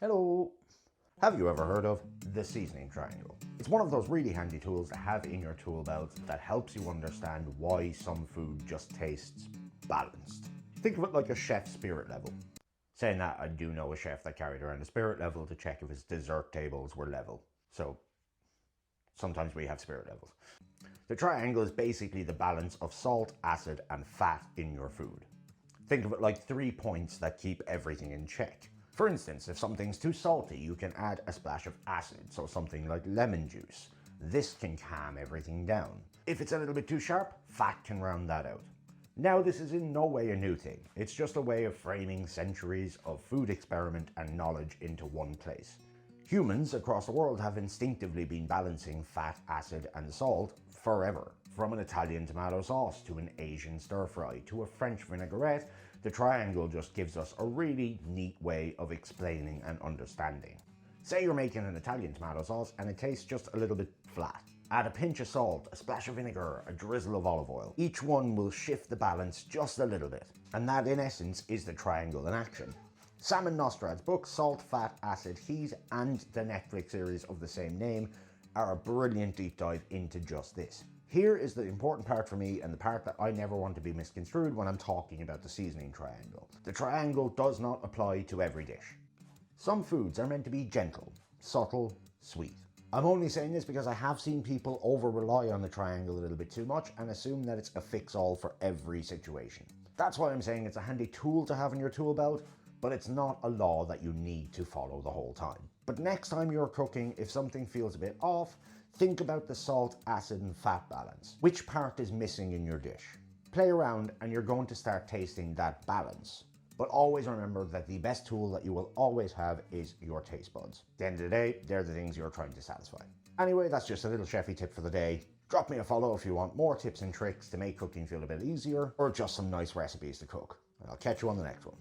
Hello! Have you ever heard of the seasoning triangle? It's one of those really handy tools to have in your tool belt that helps you understand why some food just tastes balanced. Think of it like a chef's spirit level. Saying that, I do know a chef that carried around a spirit level to check if his dessert tables were level. So sometimes we have spirit levels. The triangle is basically the balance of salt, acid, and fat in your food. Think of it like 3 points that keep everything in check. For instance, if something's too salty, you can add a splash of acid, so something like lemon juice. This can calm everything down. If it's a little bit too sharp, fat can round that out. Now, this is in no way a new thing. It's just a way of framing centuries of food experiment and knowledge into one place. Humans across the world have instinctively been balancing fat, acid, and salt forever. From an Italian tomato sauce to an Asian stir fry to a French vinaigrette, the triangle just gives us a really neat way of explaining and understanding. Say you're making an Italian tomato sauce and it tastes just a little bit flat. Add a pinch of salt, a splash of vinegar, a drizzle of olive oil. Each one will shift the balance just a little bit. And that in essence is the triangle in action. Samin Nosrat's book, Salt, Fat, Acid, Heat, and the Netflix series of the same name are a brilliant deep dive into just this. Here is the important part for me and the part that I never want to be misconstrued when I'm talking about the seasoning triangle. The triangle does not apply to every dish. Some foods are meant to be gentle, subtle, sweet. I'm only saying this because I have seen people over-rely on the triangle a little bit too much and assume that it's a fix-all for every situation. That's why I'm saying it's a handy tool to have in your tool belt, but it's not a law that you need to follow the whole time. But next time you're cooking, if something feels a bit off, think about the salt, acid, and fat balance. Which part is missing in your dish? Play around and you're going to start tasting that balance. But always remember that the best tool that you will always have is your taste buds. At the end of the day, they're the things you're trying to satisfy. Anyway, that's just a little chefy tip for the day. Drop me a follow if you want more tips and tricks to make cooking feel a bit easier, or just some nice recipes to cook. And I'll catch you on the next one.